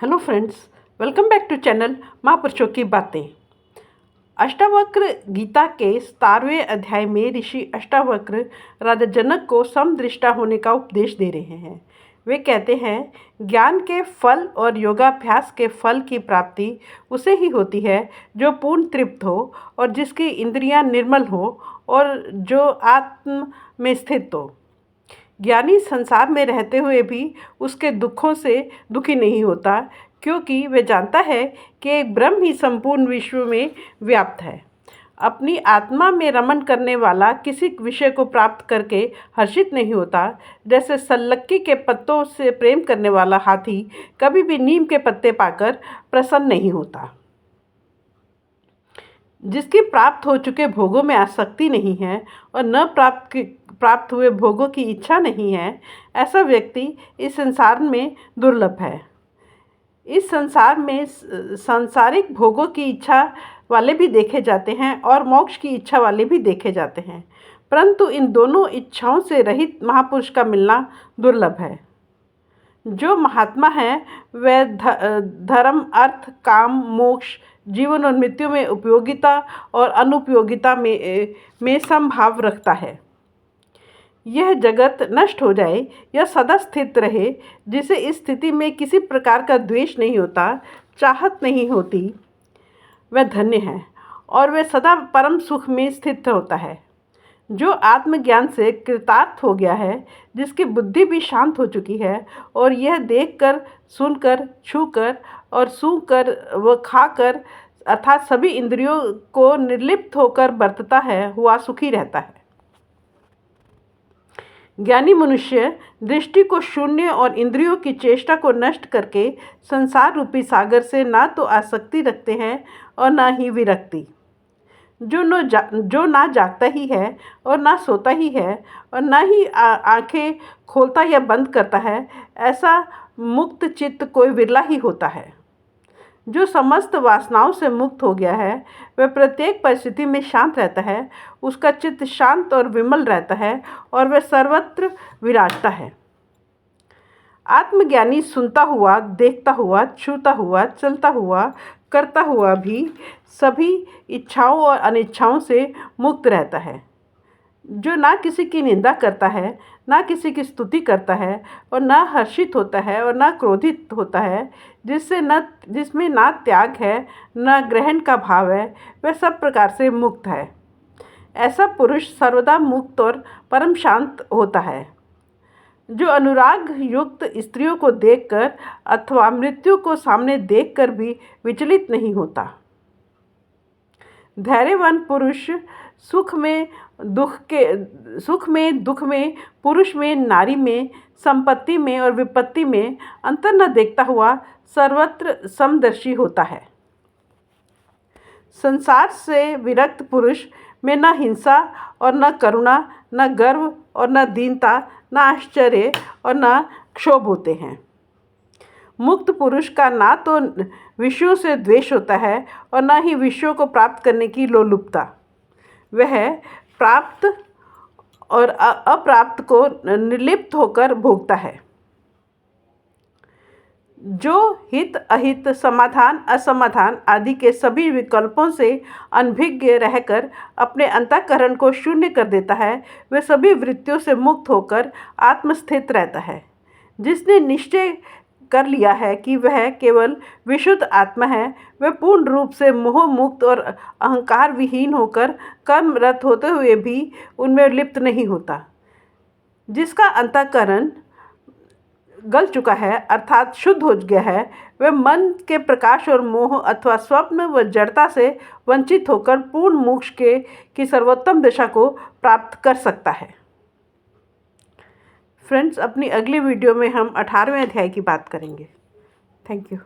Hello friends, welcome back to channel महापुरुषों की बातें। अष्टावक्र गीता के 17वें अध्याय में ऋषि अष्टावक्र राजा जनक को समदृष्टा होने का उपदेश दे रहे हैं। वे कहते हैं, ज्ञान के फल और योगाभ्यास के फल की प्राप्ति उसे ही होती है जो पूर्ण तृप्त हो और जिसकी इंद्रियां निर्मल हो और जो आत्म में स्थित हो। ज्ञानी संसार में रहते हुए भी उसके दुखों से दुखी नहीं होता, क्योंकि वह जानता है कि एक ब्रह्म ही संपूर्ण विश्व में व्याप्त है। अपनी आत्मा में रमण करने वाला किसी विषय को प्राप्त करके हर्षित नहीं होता। जैसे सल्लक्की के पत्तों से प्रेम करने वाला हाथी कभी भी नीम के पत्ते पाकर प्रसन्न नहीं होता। जिसकी प्राप्त हो चुके भोगों में आसक्ति नहीं है और न प्राप्त हुए भोगों की इच्छा नहीं है, ऐसा व्यक्ति इस संसार में दुर्लभ है। इस संसार में सांसारिक भोगों की इच्छा वाले भी देखे जाते हैं और मोक्ष की इच्छा वाले भी देखे जाते हैं, परंतु इन दोनों इच्छाओं से रहित महापुरुष का मिलना दुर्लभ है। जो महात्मा है वह धर्म, अर्थ, काम, मोक्ष, जीवन और मृत्यु में उपयोगिता और अनुपयोगिता में समभाव रखता है। यह जगत नष्ट हो जाए या सदा स्थित रहे, जिसे इस स्थिति में किसी प्रकार का द्वेष नहीं होता, चाहत नहीं होती, वह धन्य है और वह सदा परम सुख में स्थित होता है। जो आत्मज्ञान से कृतार्थ हो गया है, जिसकी बुद्धि भी शांत हो चुकी है और यह देखकर, सुनकर, छूकर और सूंघकर व खाकर अर्थात सभी इंद्रियों को निर्लिप्त होकर बरतता है, हुआ सुखी रहता है। ज्ञानी मनुष्य दृष्टि को शून्य और इंद्रियों की चेष्टा को नष्ट करके संसार रूपी सागर से ना तो आसक्ति रखते हैं और ना ही विरक्ति। जो ना जागता ही है और ना सोता ही है और ना ही आंखें खोलता या बंद करता है, ऐसा मुक्त चित्त कोई विरला ही होता है। जो समस्त वासनाओं से मुक्त हो गया है, वह प्रत्येक परिस्थिति में शांत रहता है। उसका चित्त शांत और विमल रहता है और वह सर्वत्र विराजता है। आत्मज्ञानी सुनता हुआ, देखता हुआ, छूता हुआ, चलता हुआ, करता हुआ भी सभी इच्छाओं और अनिच्छाओं से मुक्त रहता है। जो ना किसी की निंदा करता है, ना किसी की स्तुति करता है और ना हर्षित होता है और ना क्रोधित होता है, जिसमें ना त्याग है ना ग्रहण का भाव है, वह सब प्रकार से मुक्त है। ऐसा पुरुष सर्वदा मुक्त और परम शांत होता है। जो अनुराग युक्त स्त्रियों को देखकर अथवा मृत्यु को सामने देखकर भी विचलित नहीं होता। धैर्यवान पुरुष सुख में, दुख में, पुरुष में, नारी में, संपत्ति में और विपत्ति में अंतर न देखता हुआ सर्वत्र समदर्शी होता है। संसार से विरक्त पुरुष में न हिंसा और न करुणा, न गर्व और न दीनता, न आश्चर्य और न क्षोभ होते हैं। मुक्त पुरुष का ना तो विषयों से द्वेष होता है और न ही विषयों को प्राप्त करने की लोलुपता। वह प्राप्त और अप्राप्त को निर्लिप्त होकर भोगता है। जो हित, अहित, समाधान, असमाधान आदि के सभी विकल्पों से अनभिज्ञ रहकर अपने अंतःकरण को शून्य कर देता है, वह सभी वृत्तियों से मुक्त होकर आत्मस्थित रहता है। जिसने निश्चय कर लिया है कि वह केवल विशुद्ध आत्मा है, वह पूर्ण रूप से मोह मुक्त और अहंकार विहीन होकर कर्मरत होते हुए भी उनमें लिप्त नहीं होता। जिसका अंतःकरण गल चुका है अर्थात शुद्ध हो गया है, वह मन के प्रकाश और मोह अथवा स्वप्न व जड़ता से वंचित होकर पूर्ण मोक्ष की सर्वोत्तम दिशा को प्राप्त कर सकता है। फ्रेंड्स, अपनी अगली वीडियो में हम 18वें अध्याय की बात करेंगे। Thank you.